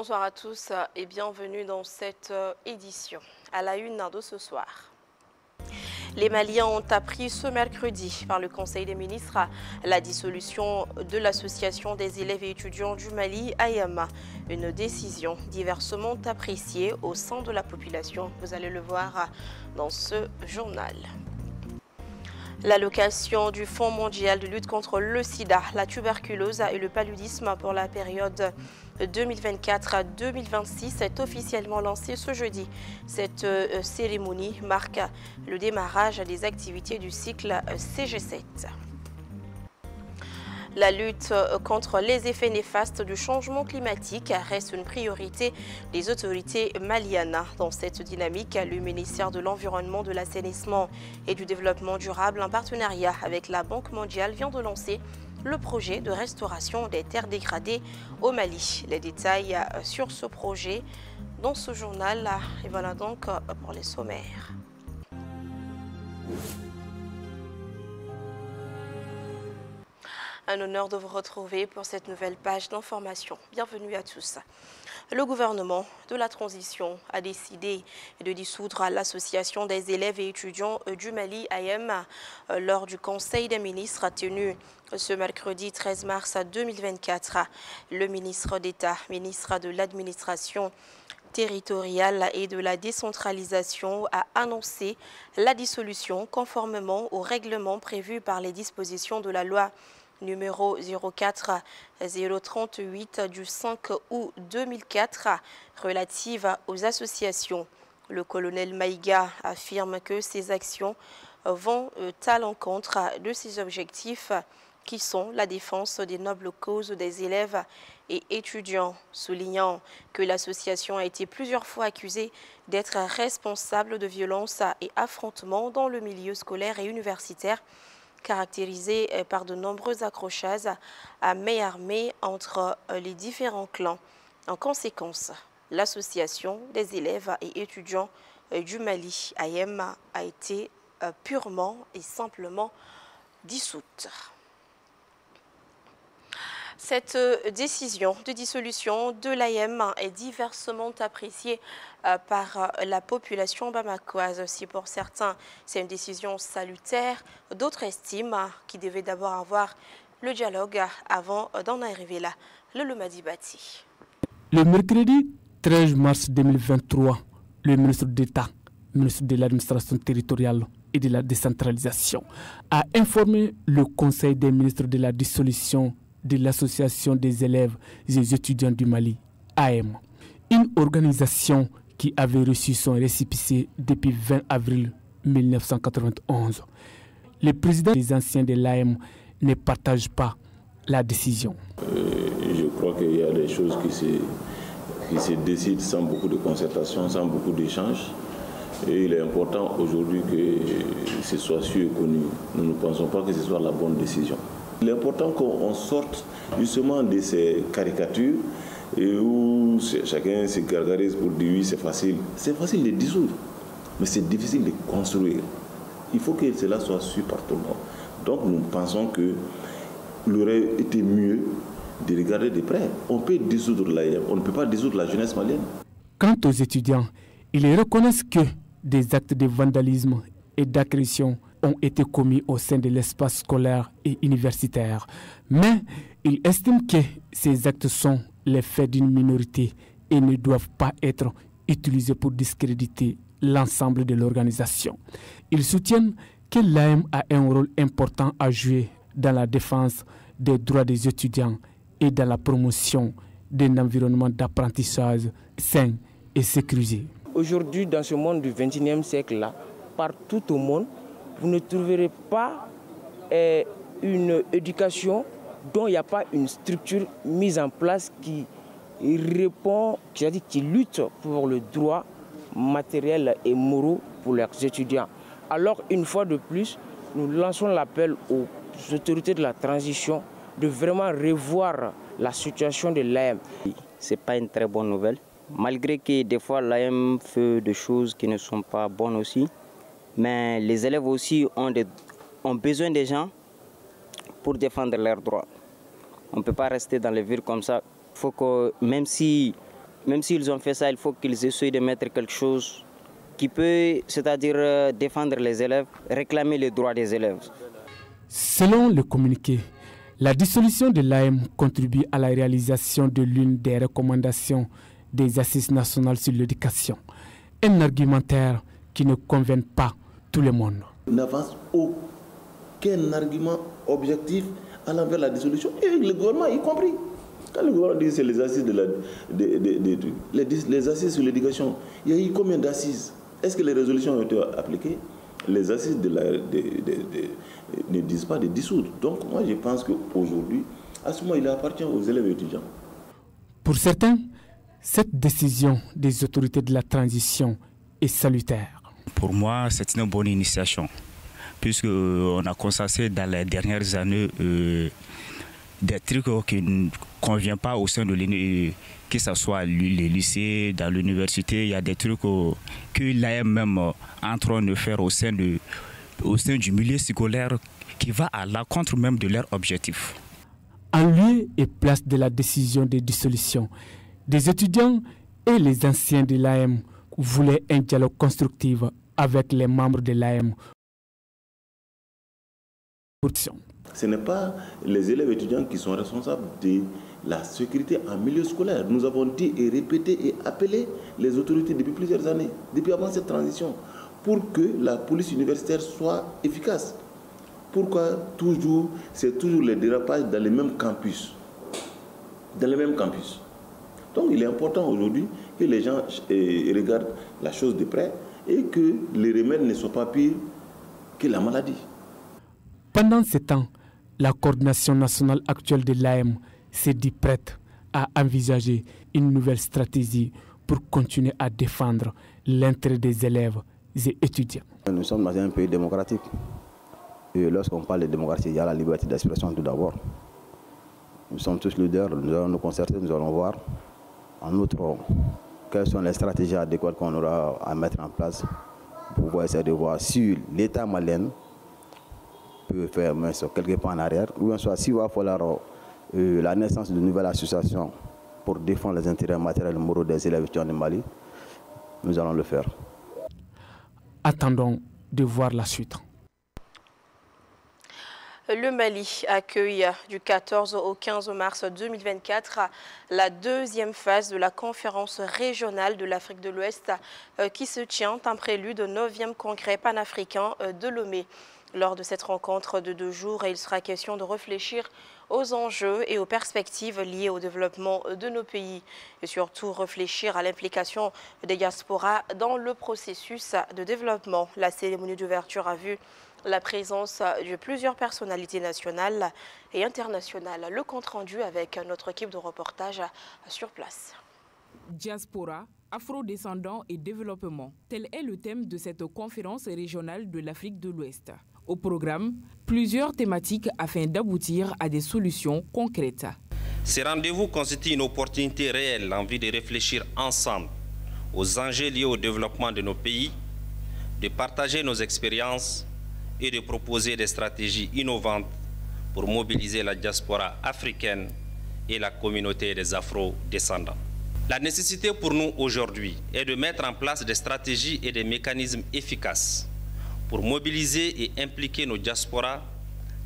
Bonsoir à tous et bienvenue dans cette édition. À la une de ce soir. Les Maliens ont appris ce mercredi par le Conseil des ministres la dissolution de l'Association des élèves et étudiants du Mali, AEM. Une décision diversement appréciée au sein de la population. Vous allez le voir dans ce journal. L'allocation du Fonds mondial de lutte contre le sida, la tuberculose et le paludisme pour la période 2024 à 2026 est officiellement lancée ce jeudi. Cette cérémonie marque le démarrage des activités du cycle CG7. La lutte contre les effets néfastes du changement climatique reste une priorité des autorités maliennes. Dans cette dynamique, le ministère de l'Environnement, de l'Assainissement et du Développement durable, en partenariat avec la Banque mondiale, vient de lancer le projet de restauration des terres dégradées au Mali. Les détails sur ce projet dans ce journal. Et voilà donc pour les sommaires. Un honneur de vous retrouver pour cette nouvelle page d'information. Bienvenue à tous. Le gouvernement de la transition a décidé de dissoudre l'association des élèves et étudiants du Mali, AEM, lors du Conseil des ministres tenu ce mercredi 13 mars 2024. Le ministre d'État, ministre de l'Administration territoriale et de la décentralisation a annoncé la dissolution conformément au règlement prévu par les dispositions de la loi numéro 04-038 du 5 août 2004 relative aux associations. Le colonel Maïga affirme que ces actions vont à l'encontre de ses objectifs qui sont la défense des nobles causes des élèves et étudiants, soulignant que l'association a été plusieurs fois accusée d'être responsable de violences et affrontements dans le milieu scolaire et universitaire, caractérisé par de nombreux accrochages à main armée entre les différents clans. En conséquence, l'association des élèves et étudiants du Mali, AEM, a été purement et simplement dissoute. Cette décision de dissolution de l'AEM est diversement appréciée par la population bamakoise. Aussi pour certains, c'est une décision salutaire. D'autres estiment qu'il devait d'abord avoir le dialogue avant d'en arriver là. Le Lomadi Bati. Le mercredi 13 mars 2023, le ministre d'État, ministre de l'Administration territoriale et de la décentralisation, a informé le Conseil des ministres de la dissolution de l'Association des élèves et étudiants du Mali, AEM, une organisation qui avait reçu son récépissé depuis 20 avril 1991. Le président des anciens de l'AEM ne partage pas la décision. Je crois qu'il y a des choses qui se décident sans beaucoup de concertation, sans beaucoup d'échanges. Et il est important aujourd'hui que ce soit su et connu. Nous ne pensons pas que ce soit la bonne décision. Il est important qu'on sorte justement de ces caricatures et où chacun se gargarise pour dire oui, c'est facile. C'est facile de dissoudre, mais c'est difficile de construire. Il faut que cela soit su par tout le monde. Donc nous pensons qu'il aurait été mieux de regarder de près. On peut dissoudre l'AEM, on ne peut pas dissoudre la jeunesse malienne. Quant aux étudiants, ils reconnaissent que des actes de vandalisme et d'agression ont été commis au sein de l'espace scolaire et universitaire. Mais ils estiment que ces actes sont les faits d'une minorité et ne doivent pas être utilisés pour discréditer l'ensemble de l'organisation. Ils soutiennent que l'AEM a un rôle important à jouer dans la défense des droits des étudiants et dans la promotion d'un environnement d'apprentissage sain et sécurisé. Aujourd'hui, dans ce monde du XXIe siècle-là, partout au monde, vous ne trouverez pas une éducation dont il n'y a pas une structure mise en place qui répond, c'est-à-dire qui lutte pour le droit matériel et moraux pour leurs étudiants. Alors, une fois de plus, nous lançons l'appel aux autorités de la transition de vraiment revoir la situation de l'AEM. Ce n'est pas une très bonne nouvelle, malgré que des fois l'AEM fait des choses qui ne sont pas bonnes aussi. Mais les élèves aussi ont besoin des gens pour défendre leurs droits. On ne peut pas rester dans les villes comme ça. Il faut que, même si même s'ils ont fait ça, il faut qu'ils essayent de mettre quelque chose qui peut, c'est-à-dire défendre les élèves, réclamer les droits des élèves. Selon le communiqué, la dissolution de l'AEM contribue à la réalisation de l'une des recommandations des Assises nationales sur l'éducation. Un argumentaire qui ne convainc pas tout le monde. Il n'avance aucun argument objectif allant vers la dissolution, et le gouvernement y compris. Quand le gouvernement dit que c'est les assises, les assises sur l'éducation, il y a eu combien d'assises? Est-ce que les résolutions ont été appliquées? Les assises ne disent pas de dissoudre. Donc moi je pense qu'aujourd'hui, à ce moment, il appartient aux élèves et étudiants. Pour certains, cette décision des autorités de la transition est salutaire. Pour moi, c'est une bonne initiation, puisqu'on a constaté dans les dernières années des trucs qui ne conviennent pas au sein de l'université, que ce soit les lycées, dans l'université, il y a des trucs que l'AEM même est en train de faire au sein du milieu scolaire qui va à l'encontre même de leurs objectifs. En lieu et place de la décision de dissolution, des étudiants et les anciens de l'AEM voulaient un dialogue constructif avec les membres de l'AEM. Ce n'est pas les élèves étudiants qui sont responsables de la sécurité en milieu scolaire. Nous avons dit et répété et appelé les autorités depuis plusieurs années, depuis avant cette transition, pour que la police universitaire soit efficace. Pourquoi c'est toujours les dérapages dans les mêmes campus? Donc il est important aujourd'hui que les gens regardent la chose de près et que les remèdes ne soient pas pires que la maladie. Pendant ce temps, la coordination nationale actuelle de l'AEM s'est dit prête à envisager une nouvelle stratégie pour continuer à défendre l'intérêt des élèves et étudiants. Nous sommes dans un pays démocratique. Et lorsqu'on parle de démocratie, il y a la liberté d'expression tout d'abord. Nous sommes tous leaders, nous allons nous concerter, nous allons voir. En outre, quelles sont les stratégies adéquates qu'on aura à mettre en place pour pouvoir essayer de voir si l'État malien peut faire quelques pas en arrière, ou bien soit s'il va falloir la naissance d'une nouvelle association pour défendre les intérêts matériels et moraux des élèves étudiants du Mali, nous allons le faire. Attendons de voir la suite. Le Mali accueille du 14 au 15 mars 2024 la deuxième phase de la conférence régionale de l'Afrique de l'Ouest qui se tient en prélude au 9e congrès panafricain de Lomé. Lors de cette rencontre de 2 jours, il sera question de réfléchir aux enjeux et aux perspectives liées au développement de nos pays et surtout réfléchir à l'implication des diasporas dans le processus de développement. La cérémonie d'ouverture a vu la présence de plusieurs personnalités nationales et internationales. Le compte-rendu avec notre équipe de reportage sur place. Diaspora, afro-descendants et développement. Tel est le thème de cette conférence régionale de l'Afrique de l'Ouest. Au programme, plusieurs thématiques afin d'aboutir à des solutions concrètes. Ces rendez-vous constituent une opportunité réelle en vue de réfléchir ensemble aux enjeux liés au développement de nos pays, de partager nos expériences et de proposer des stratégies innovantes pour mobiliser la diaspora africaine et la communauté des afro-descendants. La nécessité pour nous aujourd'hui est de mettre en place des stratégies et des mécanismes efficaces pour mobiliser et impliquer nos diasporas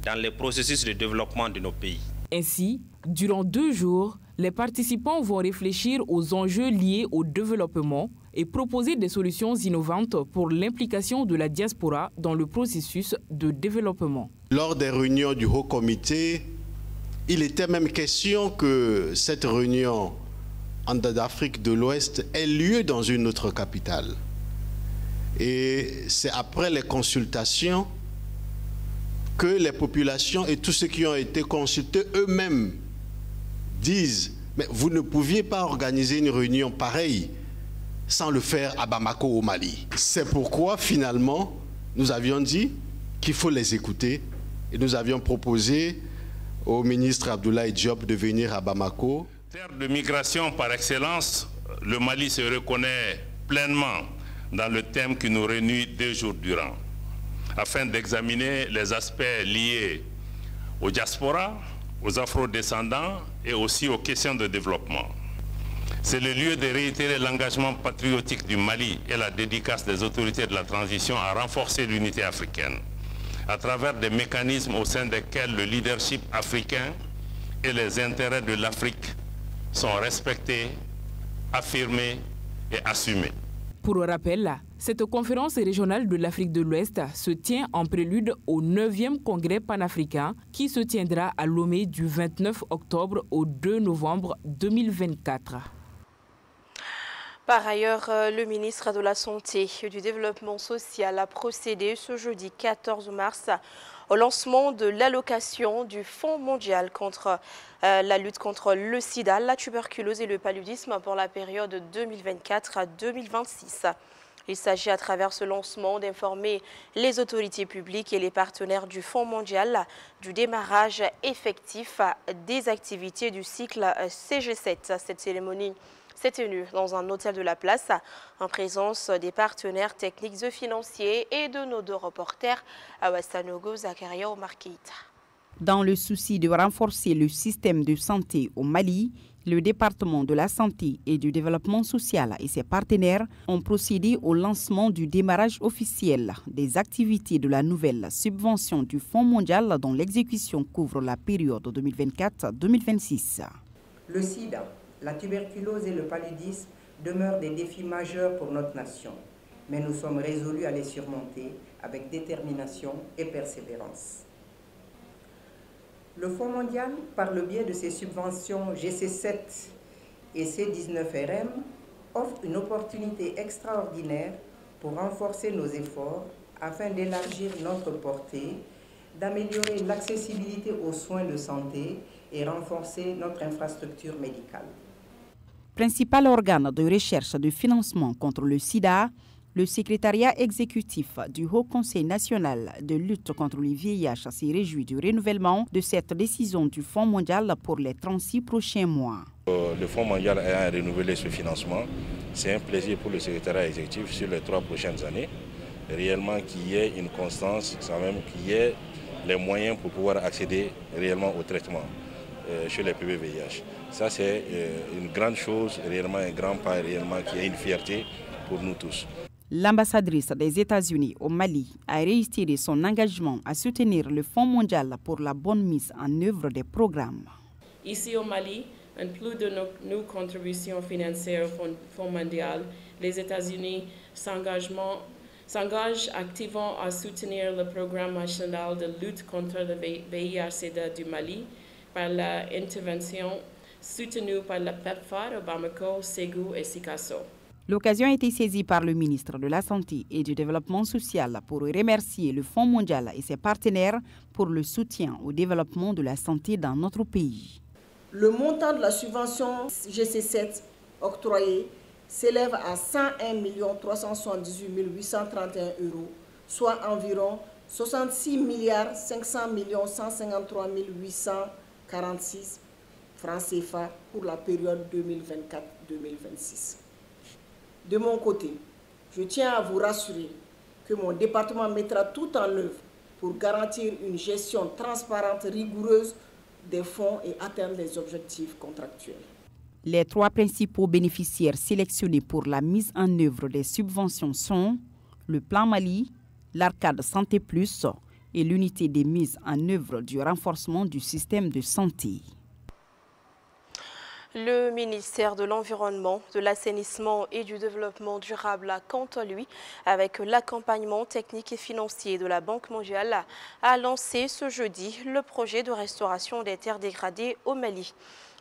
dans les processus de développement de nos pays. Ainsi, durant 2 jours, les participants vont réfléchir aux enjeux liés au développement et proposer des solutions innovantes pour l'implication de la diaspora dans le processus de développement. Lors des réunions du Haut Comité, il était même question que cette réunion d'Afrique de l'Ouest ait lieu dans une autre capitale. Et c'est après les consultations que les populations et tous ceux qui ont été consultés eux-mêmes disent « Mais vous ne pouviez pas organiser une réunion pareille sans le faire à Bamako au Mali. » C'est pourquoi finalement nous avions dit qu'il faut les écouter et nous avions proposé au ministre Abdoulaye Diop de venir à Bamako. Terre de migration par excellence, le Mali se reconnaît pleinement dans le thème qui nous réunit 2 jours durant, afin d'examiner les aspects liés aux diasporas, aux afro-descendants et aussi aux questions de développement. C'est le lieu de réitérer l'engagement patriotique du Mali et la dédicace des autorités de la transition à renforcer l'unité africaine, à travers des mécanismes au sein desquels le leadership africain et les intérêts de l'Afrique sont respectés, affirmés et assumés. Pour rappel, cette conférence régionale de l'Afrique de l'Ouest se tient en prélude au 9e congrès panafricain qui se tiendra à Lomé du 29 octobre au 2 novembre 2024. Par ailleurs, le ministre de la Santé et du Développement social a procédé ce jeudi 14 mars au lancement de l'allocation du Fonds mondial contre la lutte contre le sida, la tuberculose et le paludisme pour la période 2024 à 2026. Il s'agit à travers ce lancement d'informer les autorités publiques et les partenaires du Fonds mondial du démarrage effectif des activités du cycle CG7. Cette cérémonie s'est tenue dans un hôtel de la place en présence des partenaires techniques et financiers et de nos deux reporters, Awasanogo, Zakaria Omar Keïta. Dans le souci de renforcer le système de santé au Mali, le département de la santé et du développement social et ses partenaires ont procédé au lancement du démarrage officiel des activités de la nouvelle subvention du Fonds mondial dont l'exécution couvre la période 2024-2026. Le sida, la tuberculose et le paludisme demeurent des défis majeurs pour notre nation, mais nous sommes résolus à les surmonter avec détermination et persévérance. Le Fonds mondial, par le biais de ses subventions GC7 et C19RM, offre une opportunité extraordinaire pour renforcer nos efforts afin d'élargir notre portée, d'améliorer l'accessibilité aux soins de santé et renforcer notre infrastructure médicale. Principal organe de recherche de financement contre le sida, le secrétariat exécutif du Haut Conseil national de lutte contre le VIH s'est réjoui du renouvellement de cette décision du Fonds mondial pour les 36 prochains mois. Le Fonds mondial a renouvelé ce financement. C'est un plaisir pour le secrétariat exécutif sur les 3 prochaines années, réellement qu'il y ait une constance, quand même qu'il y ait les moyens pour pouvoir accéder réellement au traitement chez les PV-VIH. Ça, c'est une grande chose, réellement un grand pas, réellement qui est une fierté pour nous tous. L'ambassadrice des États-Unis au Mali a réitéré son engagement à soutenir le Fonds mondial pour la bonne mise en œuvre des programmes. Ici au Mali, en plus de nos contributions financières au Fonds mondial, les États-Unis s'engagent activement à soutenir le programme national de lutte contre le VIH-Sida du Mali par l'intervention soutenue par la PEPFAR, Bamako, Ségou et Sikasso. L'occasion a été saisie par le ministre de la Santé et du Développement social pour remercier le Fonds mondial et ses partenaires pour le soutien au développement de la santé dans notre pays. Le montant de la subvention GC7 octroyée s'élève à 101 378 831 €, soit environ 66 500 153 846 francs CFA pour la période 2024-2026. De mon côté, je tiens à vous rassurer que mon département mettra tout en œuvre pour garantir une gestion transparente, rigoureuse des fonds et atteindre les objectifs contractuels. Les 3 principaux bénéficiaires sélectionnés pour la mise en œuvre des subventions sont le Plan Mali, l'Arcade Santé Plus et l'unité des mises en œuvre du renforcement du système de santé. Le ministère de l'Environnement, de l'Assainissement et du Développement durable a, quant à lui, avec l'accompagnement technique et financier de la Banque mondiale, a lancé ce jeudi le projet de restauration des terres dégradées au Mali.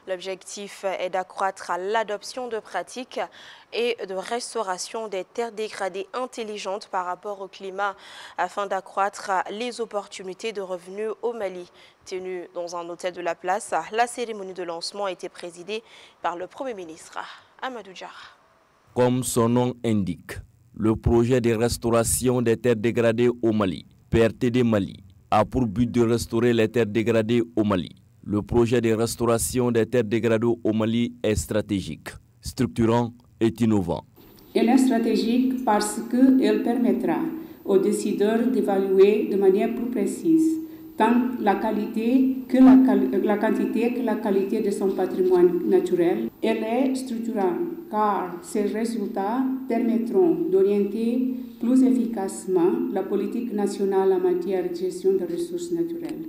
L'objectif est d'accroître l'adoption de pratiques et de restauration des terres dégradées intelligentes par rapport au climat afin d'accroître les opportunités de revenus au Mali. Tenue dans un hôtel de la place, la cérémonie de lancement a été présidée par le Premier ministre Amadou Diarra. Comme son nom indique, le projet de restauration des terres dégradées au Mali, PRTD Mali, a pour but de restaurer les terres dégradées au Mali. Le projet de restauration des terres dégradées au Mali est stratégique, structurant et innovant. Elle est stratégique parce qu'elle permettra aux décideurs d'évaluer de manière plus précise tant la qualité que la quantité que la qualité de son patrimoine naturel. Elle est structurante car ces résultats permettront d'orienter plus efficacement la politique nationale en matière de gestion des ressources naturelles.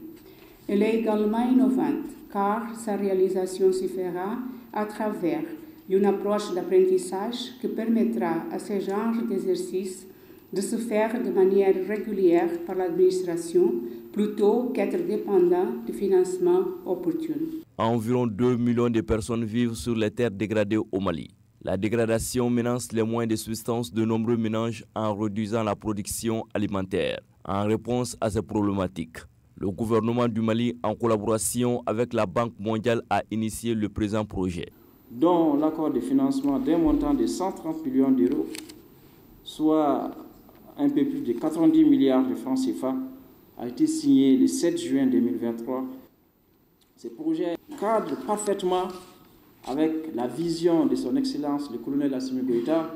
Elle est également innovante car sa réalisation se fera à travers une approche d'apprentissage qui permettra à ce genre d'exercice de se faire de manière régulière par l'administration plutôt qu'être dépendant de financements opportuns. Environ 2 millions de personnes vivent sur les terres dégradées au Mali. La dégradation menace les moyens de subsistance de nombreux ménages en réduisant la production alimentaire. En réponse à ces problématiques, le gouvernement du Mali, en collaboration avec la Banque mondiale, a initié le présent projet, dont l'accord de financement d'un montant de 130 millions d'euros, soit un peu plus de 90 milliards de francs CFA, a été signé le 7 juin 2023. Ce projet cadre parfaitement avec la vision de son Excellence le colonel Assimi Goïta,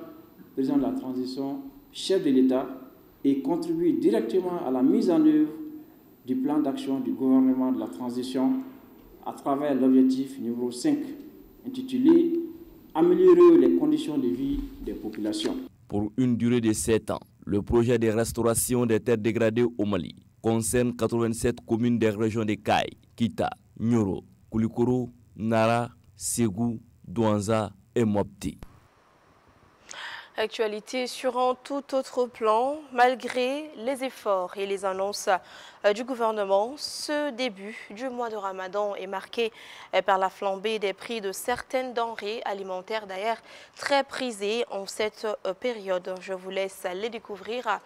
président de la transition, chef de l'État, et contribue directement à la mise en œuvre du plan d'action du gouvernement de la transition à travers l'objectif numéro 5, intitulé « Améliorer les conditions de vie des populations ». Pour une durée de 7 ans, le projet de restauration des terres dégradées au Mali concerne 87 communes des régions de Kay, Kita, Nyoro, Koulikoro, Nara, Ségou, Douanza et Mopti. Actualité sur un tout autre plan, malgré les efforts et les annonces du gouvernement, ce début du mois de Ramadan est marqué par la flambée des prix de certaines denrées alimentaires, d'ailleurs très prisées en cette période. Je vous laisse les découvrir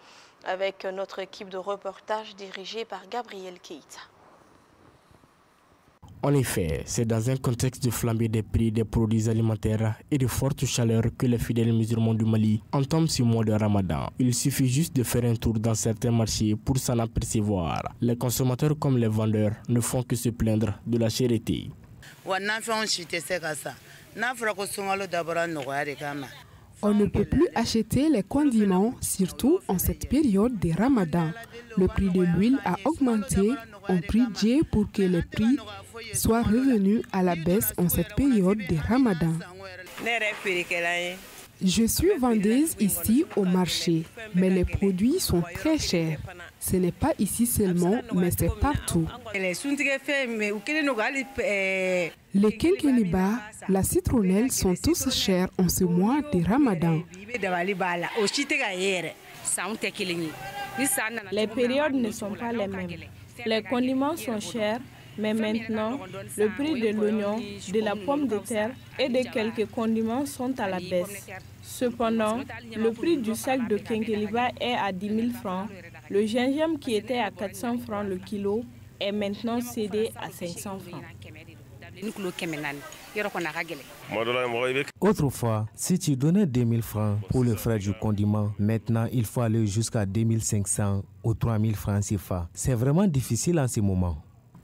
avec notre équipe de reportage dirigée par Gabriel Keïta. En effet, c'est dans un contexte de flambée des prix des produits alimentaires et de forte chaleur que les fidèles musulmans du Mali entament ce mois de Ramadan. Il suffit juste de faire un tour dans certains marchés pour s'en apercevoir. Les consommateurs comme les vendeurs ne font que se plaindre de la cherté. On ne peut plus acheter les condiments, surtout en cette période de Ramadan. Le prix de l'huile a augmenté. On prie Dieu pour que les prix soient revenus à la baisse en cette période de Ramadan. Je suis vendeuse ici au marché, mais les produits sont très chers. Ce n'est pas ici seulement, mais c'est partout. Les quinqueliba, la citronnelle sont tous chers en ce mois de Ramadan. Les périodes ne sont pas les mêmes. Les condiments sont chers, mais maintenant, le prix de l'oignon, de la pomme de terre et de quelques condiments sont à la baisse. Cependant, le prix du sac de quinqueliba est à 10 000 francs. Le gingembre qui était à 400 francs le kilo est maintenant cédé à 500 francs. Autrefois, si tu donnais 2000 francs pour le frais du condiment, maintenant il faut aller jusqu'à 2500 ou 3000 francs CFA. C'est vraiment difficile en ce moment.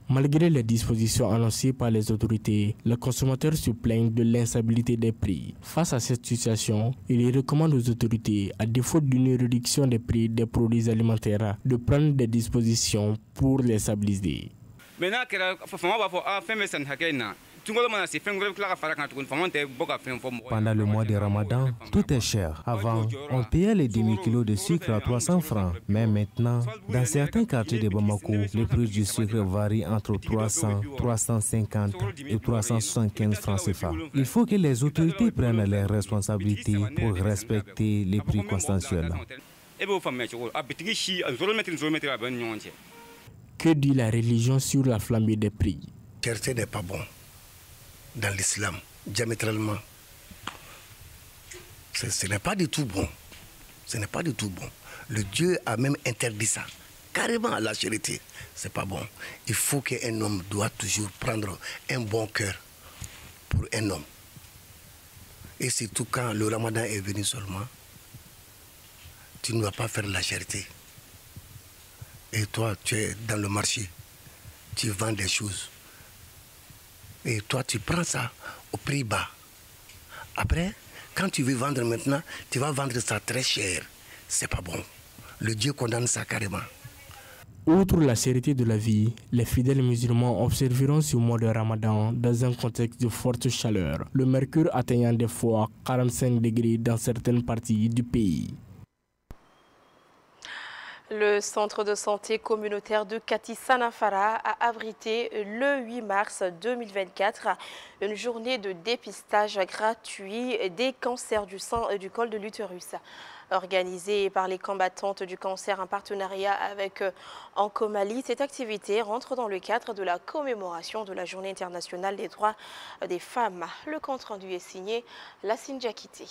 Malgré les dispositions annoncées par les autorités, les consommateurs se plaignent de l'instabilité des prix. Face à cette situation, ils recommandent aux autorités, à défaut d'une réduction des prix des produits alimentaires, de prendre des dispositions pour les stabiliser. Pendant le mois de Ramadan, tout est cher. Avant, on payait les 10 000 kilos de sucre à 300 francs. Mais maintenant, dans certains quartiers de Bamako, le prix du sucre varie entre 300, 350 et 375 francs CFA. Il faut que les autorités prennent leurs responsabilités pour respecter les prix consensuels. Que dit la religion sur la flambée des prix? La cherté n'est pas bon dans l'islam, diamétralement. Ce n'est pas du tout bon. Ce n'est pas du tout bon. Le Dieu a même interdit ça. Carrément à la charité. C'est pas bon. Il faut qu'un homme doit toujours prendre un bon cœur pour un homme. Et surtout quand le Ramadan est venu seulement, tu ne vas pas faire la charité. Et toi, tu es dans le marché, tu vends des choses. Et toi, tu prends ça au prix bas. Après, quand tu veux vendre maintenant, tu vas vendre ça très cher. C'est pas bon. Le Dieu condamne ça carrément. Outre la charité de la vie, les fidèles musulmans observeront ce mois de Ramadan dans un contexte de forte chaleur, le mercure atteignant des fois 45 degrés dans certaines parties du pays. Le centre de santé communautaire de Kati-Sanafara a abrité le 8 mars 2024 une journée de dépistage gratuit des cancers du sein et du col de l'utérus. Organisée par les combattantes du cancer en partenariat avec Oncomali, cette activité rentre dans le cadre de la commémoration de la Journée internationale des droits des femmes. Le compte-rendu est signé Lassine Diakité.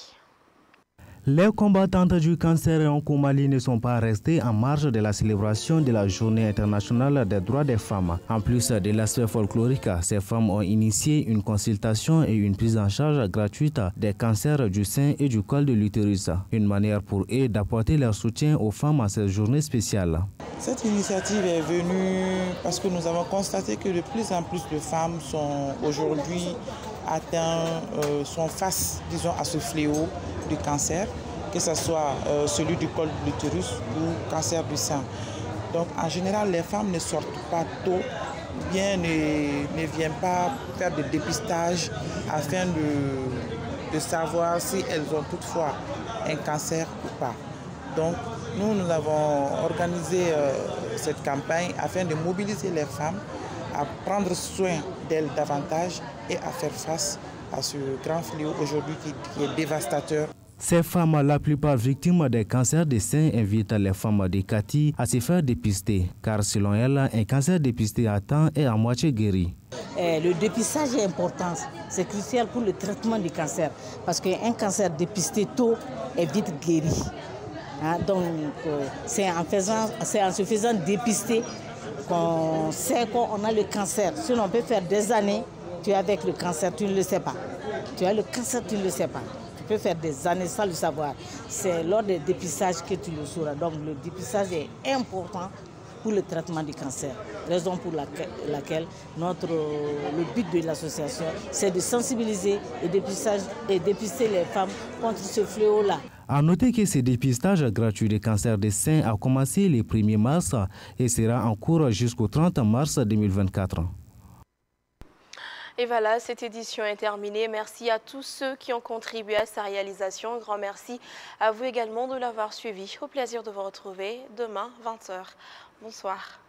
Les combattantes du cancer en Oncomali ne sont pas restées en marge de la célébration de la Journée internationale des droits des femmes. En plus de l'aspect folklorique, ces femmes ont initié une consultation et une prise en charge gratuite des cancers du sein et du col de l'utérus. Une manière pour eux d'apporter leur soutien aux femmes à cette journée spéciale. Cette initiative est venue parce que nous avons constaté que de plus en plus de femmes sont aujourd'hui sont face, disons, à ce fléau du cancer, que ce soit celui du col de l'utérus ou cancer du sein. Donc en général, les femmes ne sortent pas tôt, bien ne viennent pas faire de dépistage afin de savoir si elles ont toutefois un cancer ou pas. Donc nous avons organisé cette campagne afin de mobiliser les femmes à prendre soin d'elles davantage et à faire face à ce grand fléau aujourd'hui qui est dévastateur. Ces femmes, la plupart victimes des cancers des seins, invitent les femmes de Kati à se faire dépister, car selon elles, un cancer dépisté à temps est à moitié guéri. Le dépistage est important, c'est crucial pour le traitement du cancer, parce qu'un cancer dépisté tôt est vite guéri. Donc c'est en se faisant dépister qu'on sait qu'on a le cancer. Sinon on peut faire des années, tu es avec le cancer, tu ne le sais pas. Tu as le cancer, tu ne le sais pas. Tu peux faire des années sans le savoir. C'est lors des dépistages que tu le sauras. Donc le dépistage est important pour le traitement du cancer. Raison pour laquelle le but de l'association, c'est de sensibiliser et dépister les femmes contre ce fléau-là. À noter que ce dépistage gratuit des cancers des seins a commencé le 1er mars et sera en cours jusqu'au 30 mars 2024. Et voilà, cette édition est terminée. Merci à tous ceux qui ont contribué à sa réalisation. Un grand merci à vous également de l'avoir suivi. Au plaisir de vous retrouver demain, 20h. Bonsoir.